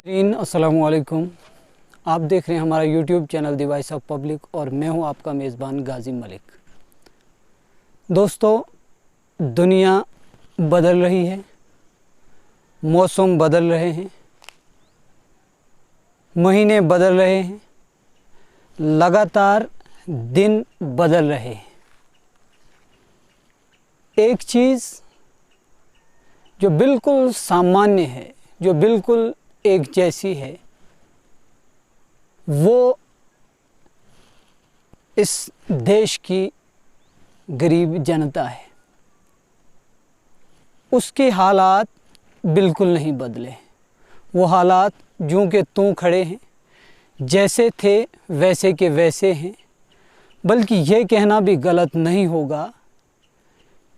अस्सलामु अलैकुम। आप देख रहे हैं हमारा YouTube channel the voice of public और मैं हूं आपका मेज़बान गाजी मलिक। दोस्तों, दुनिया बदल रही है, मौसम बदल रहे हैं, महीने बदल रहे हैं, लगातार दिन बदल रहे हैं। एक चीज़ जो बिल्कुल सामान्य है, जो बिल्कुल एक जैसी है, वो इस देश की गरीब जनता है। उसके हालात बिल्कुल नहीं बदले। वो हालात जूं के त्यों खड़े हैं, जैसे थे वैसे के वैसे हैं। बल्कि ये कहना भी गलत नहीं होगा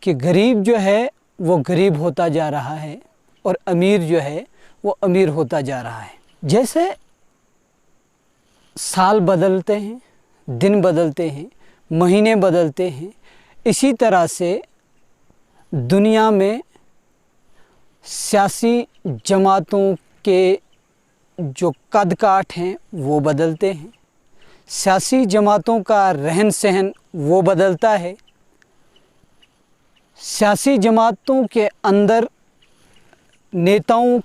कि गरीब जो है वो गरीब होता जा रहा है और अमीर जो है वो अमीर होता जा रहा है। जैसे साल बदलते हैं, दिन बदलते हैं, महीने बदलते हैं, इसी तरह से दुनिया में सियासी जमातों के जो कद काठ हैं वो बदलते हैं। सियासी जमातों का रहन सहन वो बदलता है। सियासी जमातों के अंदर नेताओं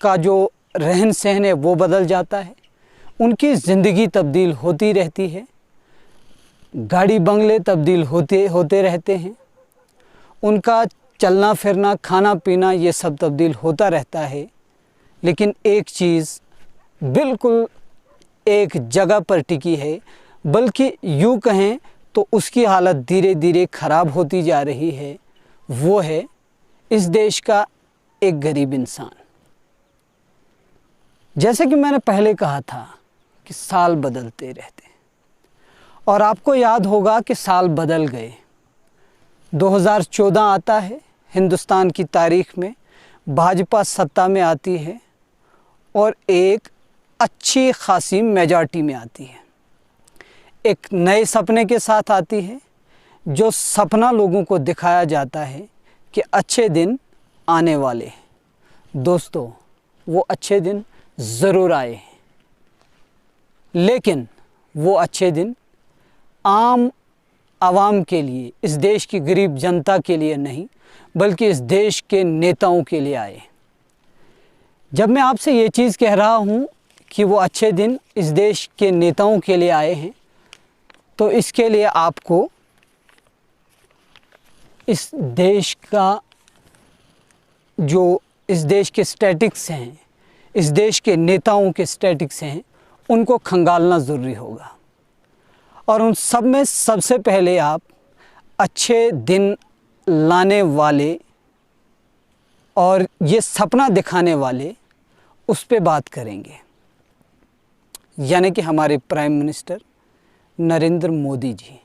का जो रहन सहन है वो बदल जाता है। उनकी ज़िंदगी तब्दील होती रहती है, गाड़ी बंगले तब्दील होते रहते हैं, उनका चलना फिरना खाना पीना ये सब तब्दील होता रहता है। लेकिन एक चीज़ बिल्कुल एक जगह पर टिकी है, बल्कि यूँ कहें तो उसकी हालत धीरे धीरे ख़राब होती जा रही है। वो है इस देश का एक गरीब इंसान। जैसे कि मैंने पहले कहा था कि साल बदलते रहते हैं और आपको याद होगा कि साल बदल गए। 2014 आता है, हिंदुस्तान की तारीख में भाजपा सत्ता में आती है और एक अच्छी खासी मेजॉरिटी में आती है। एक नए सपने के साथ आती है, जो सपना लोगों को दिखाया जाता है कि अच्छे दिन आने वाले हैं। दोस्तों, वो अच्छे दिन ज़रूर आए हैं, लेकिन वो अच्छे दिन आम आवाम के लिए, इस देश की गरीब जनता के लिए नहीं, बल्कि इस देश के नेताओं के लिए आए। जब मैं आपसे ये चीज़ कह रहा हूँ कि वो अच्छे दिन इस देश के नेताओं के लिए आए हैं, तो इसके लिए आपको इस देश का जो इस देश के स्टैटिक्स हैं, इस देश के नेताओं के स्टैटिक्स हैं, उनको खंगालना ज़रूरी होगा। और उन सब में सबसे पहले आप अच्छे दिन लाने वाले और ये सपना दिखाने वाले उस पे बात करेंगे, यानी कि हमारे प्राइम मिनिस्टर नरेंद्र मोदी जी,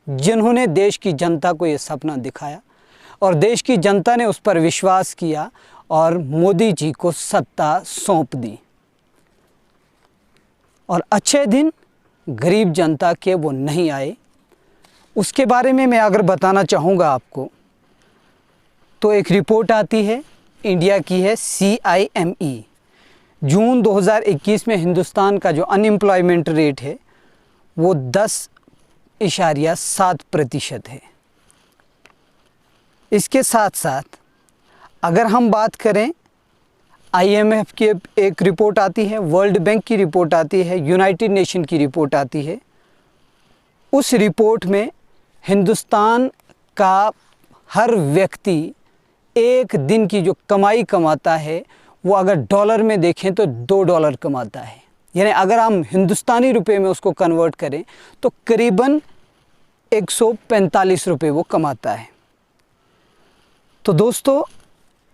जिन्होंने देश की जनता को ये सपना दिखाया और देश की जनता ने उस पर विश्वास किया और मोदी जी को सत्ता सौंप दी। और अच्छे दिन गरीब जनता के वो नहीं आए। उसके बारे में मैं अगर बताना चाहूँगा आपको, तो एक रिपोर्ट आती है, इंडिया की है, CIME। जून 2021 में हिंदुस्तान का जो अनएम्प्लॉयमेंट रेट है वो 10.7% है। इसके साथ साथ अगर हम बात करें, IMF की एक रिपोर्ट आती है, वर्ल्ड बैंक की रिपोर्ट आती है, यूनाइटेड नेशन की रिपोर्ट आती है। उस रिपोर्ट में हिंदुस्तान का हर व्यक्ति एक दिन की जो कमाई कमाता है वो अगर डॉलर में देखें तो $2 कमाता है। यानी अगर हम हिंदुस्तानी रुपए में उसको कन्वर्ट करें तो करीबन 145 रुपये वो कमाता है। तो दोस्तों,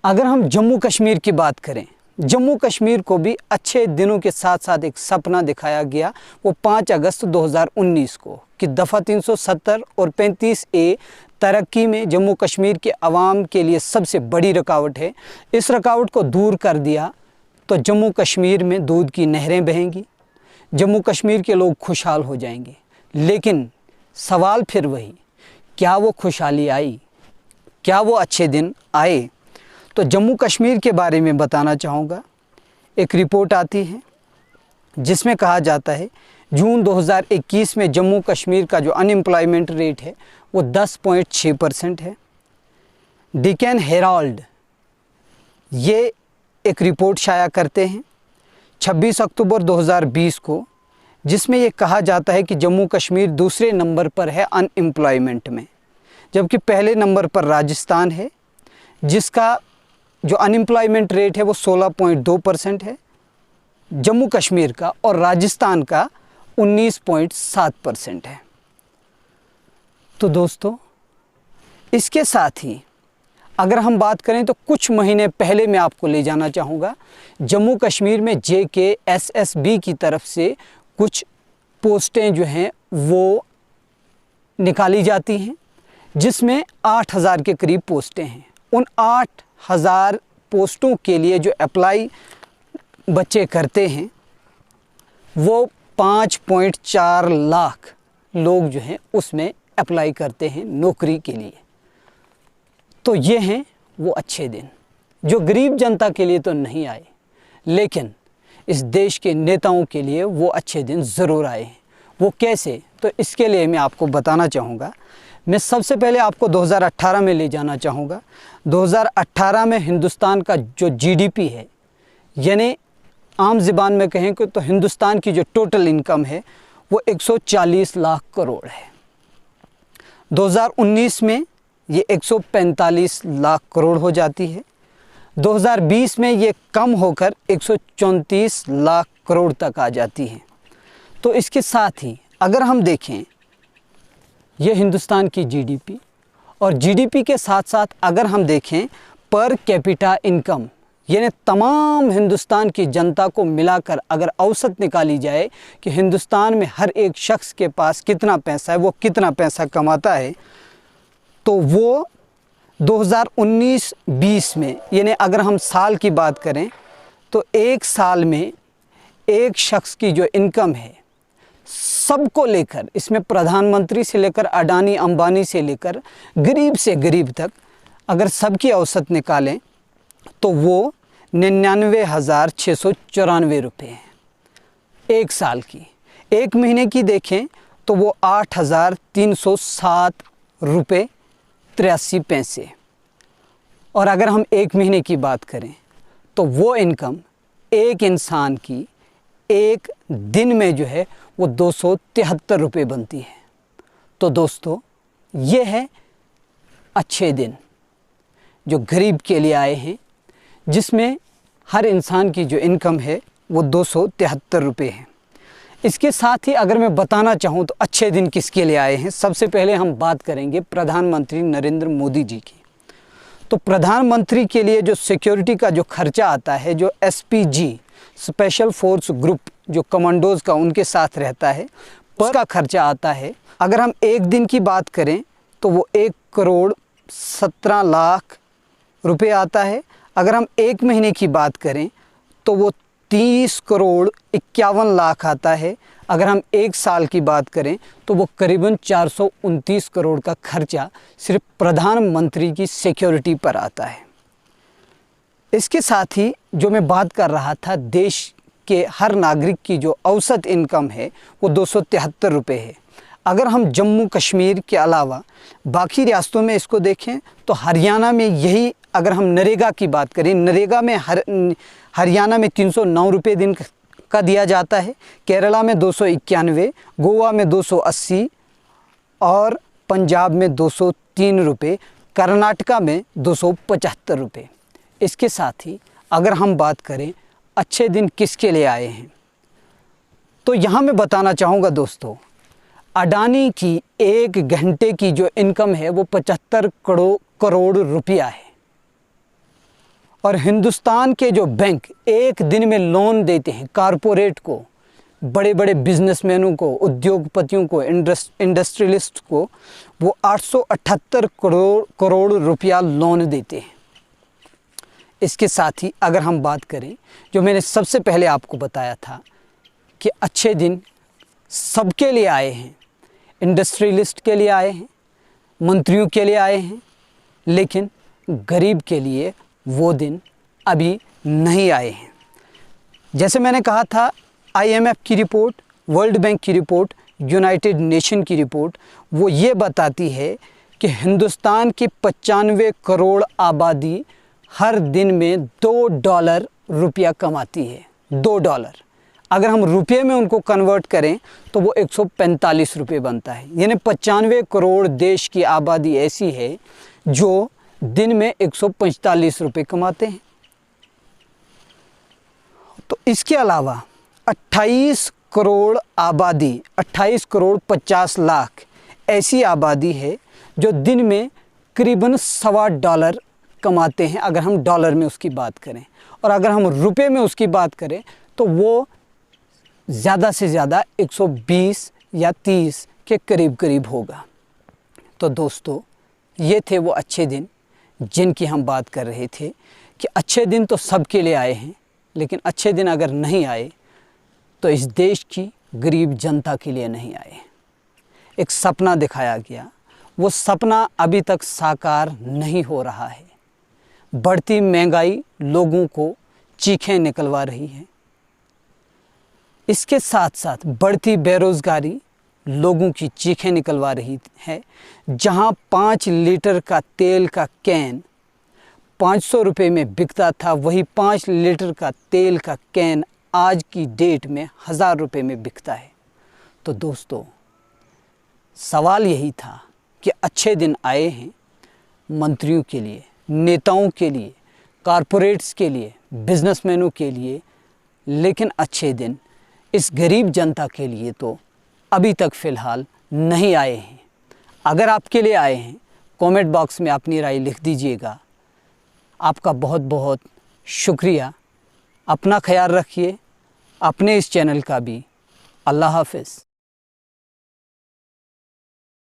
अगर हम जम्मू कश्मीर की बात करें, जम्मू कश्मीर को भी अच्छे दिनों के साथ साथ एक सपना दिखाया गया। वो 5 अगस्त 2019 को कि दफ़ा 370 और 35A तरक्की में जम्मू कश्मीर के अवाम के लिए सबसे बड़ी रुकावट है। इस रुकावट को दूर कर दिया तो जम्मू कश्मीर में दूध की नहरें बहेंगी, जम्मू कश्मीर के लोग खुशहाल हो जाएंगे। लेकिन सवाल फिर वही, क्या वो खुशहाली आई? क्या वो अच्छे दिन आए? तो जम्मू कश्मीर के बारे में बताना चाहूँगा। एक रिपोर्ट आती है जिसमें कहा जाता है जून 2021 में जम्मू कश्मीर का जो अनएम्प्लॉयमेंट रेट है वो 10.6% है। डेक्कन हेराल्ड ये एक रिपोर्ट शाया करते हैं 26 अक्टूबर 2020 को, जिसमें ये कहा जाता है कि जम्मू कश्मीर दूसरे नंबर पर है अनएम्प्लॉयमेंट में, जबकि पहले नंबर पर राजस्थान है जिसका जो अनएम्प्लॉयमेंट रेट है वो 16.2% है जम्मू कश्मीर का, और राजस्थान का 19.7% है। तो दोस्तों, इसके साथ ही अगर हम बात करें तो कुछ महीने पहले मैं आपको ले जाना चाहूँगा, जम्मू कश्मीर में JKSSB की तरफ से कुछ पोस्टें जो हैं वो निकाली जाती हैं, जिसमें 8,000 के करीब पोस्टें हैं। उन 8,000 पोस्टों के लिए जो अप्लाई बच्चे करते हैं वो 5.4 लाख लोग जो हैं उसमें अप्लाई करते हैं नौकरी के लिए। तो ये हैं वो अच्छे दिन जो गरीब जनता के लिए तो नहीं आए, लेकिन इस देश के नेताओं के लिए वो अच्छे दिन ज़रूर आए हैं। वो कैसे, तो इसके लिए मैं आपको बताना चाहूँगा। मैं सबसे पहले आपको 2018 में ले जाना चाहूँगा। 2018 में हिंदुस्तान का जो GDP है, यानी आम ज़बान में कहें तो हिंदुस्तान की जो टोटल इनकम है वो 140 लाख करोड़ है। 2019 में ये 145 लाख करोड़ हो जाती है। 2020 में ये कम होकर 134 लाख करोड़ तक आ जाती है। तो इसके साथ ही अगर हम देखें ये हिंदुस्तान की GDP, और GDP के साथ साथ अगर हम देखें पर कैपिटा इनकम, यानी तमाम हिंदुस्तान की जनता को मिलाकर अगर औसत निकाली जाए कि हिंदुस्तान में हर एक शख्स के पास कितना पैसा है, वो कितना पैसा कमाता है, तो वो 2019-20 में, यानी अगर हम साल की बात करें तो एक साल में एक शख्स की जो इनकम है सबको लेकर, इसमें प्रधानमंत्री से लेकर अडानी अंबानी से लेकर गरीब से गरीब तक अगर सबकी औसत निकालें तो वो 99,694 रुपये है एक साल की। एक महीने की देखें तो वो 8,307 रुपये 83 पैसे। और अगर हम एक महीने की बात करें तो वो इनकम एक इंसान की एक दिन में जो है वो 273 रुपये बनती है। तो दोस्तों, ये है अच्छे दिन जो गरीब के लिए आए हैं, जिसमें हर इंसान की जो इनकम है वो 273 रुपये है। इसके साथ ही अगर मैं बताना चाहूँ तो अच्छे दिन किसके लिए आए हैं, सबसे पहले हम बात करेंगे प्रधानमंत्री नरेंद्र मोदी जी की। तो प्रधानमंत्री के लिए जो सिक्योरिटी का जो खर्चा आता है, जो SPG स्पेशल फोर्स ग्रुप जो कमांडोज का उनके साथ रहता है, उसका खर्चा आता है, अगर हम एक दिन की बात करें तो वो 1,17 लाख रुपए आता है। अगर हम एक महीने की बात करें तो वो 30,51 लाख आता है। अगर हम एक साल की बात करें तो वो करीबन 429 करोड़ का खर्चा सिर्फ प्रधानमंत्री की सिक्योरिटी पर आता है। इसके साथ ही जो मैं बात कर रहा था, देश के हर नागरिक की जो औसत इनकम है वो 273 रुपये है। अगर हम जम्मू कश्मीर के अलावा बाकी रियासतों में इसको देखें तो हरियाणा में यही, अगर हम नरेगा की बात करें, नरेगा में हरियाणा में 309 रुपये दिन का दिया जाता है, केरला में 291, गोवा में 280 और पंजाब में 203 रुपये, कर्नाटका में 275 रुपये। इसके साथ ही अगर हम बात करें अच्छे दिन किसके लिए आए हैं, तो यहाँ मैं बताना चाहूँगा दोस्तों, अडानी की एक घंटे की जो इनकम है वो 75 करोड़ रुपया है। और हिंदुस्तान के जो बैंक एक दिन में लोन देते हैं कारपोरेट को, बड़े बड़े बिजनेसमैनों को, उद्योगपतियों को, इंडस्ट्रियलिस्ट को, वो 878 करोड़ रुपया लोन देते हैं। इसके साथ ही अगर हम बात करें, जो मैंने सबसे पहले आपको बताया था कि अच्छे दिन सबके लिए आए हैं, इंडस्ट्रियलिस्ट के लिए आए हैं, मंत्रियों के लिए आए हैं, लेकिन गरीब के लिए वो दिन अभी नहीं आए हैं। जैसे मैंने कहा था, IMF की रिपोर्ट, वर्ल्ड बैंक की रिपोर्ट, यूनाइटेड नेशन की रिपोर्ट, वो ये बताती है कि हिंदुस्तान की 95 करोड़ आबादी हर दिन में $2 रुपया कमाती है। $2 अगर हम रुपये में उनको कन्वर्ट करें तो वो 145 रुपये बनता है। यानी 95 करोड़ देश की आबादी ऐसी है जो दिन में 145 रुपये कमाते हैं। तो इसके अलावा 28 करोड़ आबादी, 28 करोड़ 50 लाख ऐसी आबादी है जो दिन में करीबन $1.25 कमाते हैं, अगर हम डॉलर में उसकी बात करें। और अगर हम रुपये में उसकी बात करें तो वो ज़्यादा से ज़्यादा 120 या 30 के करीब करीब होगा। तो दोस्तों, ये थे वो अच्छे दिन जिनकी हम बात कर रहे थे कि अच्छे दिन तो सबके लिए आए हैं, लेकिन अच्छे दिन अगर नहीं आए तो इस देश की गरीब जनता के लिए नहीं आए। एक सपना दिखाया गया, वो सपना अभी तक साकार नहीं हो रहा है। बढ़ती महंगाई लोगों को चीखें निकलवा रही है। इसके साथ साथ बढ़ती बेरोज़गारी लोगों की चीखें निकलवा रही है। जहां 5 लीटर का तेल का कैन 500 रुपये में बिकता था, वही 5 लीटर का तेल का कैन आज की डेट में 1000 रुपये में बिकता है। तो दोस्तों, सवाल यही था कि अच्छे दिन आए हैं मंत्रियों के लिए, नेताओं के लिए, कॉरपोरेट्स के लिए, बिजनेसमैनों के लिए, लेकिन अच्छे दिन इस गरीब जनता के लिए तो अभी तक फ़िलहाल नहीं आए हैं। अगर आपके लिए आए हैं, कमेंट बॉक्स में अपनी राय लिख दीजिएगा। आपका बहुत बहुत शुक्रिया। अपना ख्याल रखिए, अपने इस चैनल का भी। अल्लाह हाफ़िज़।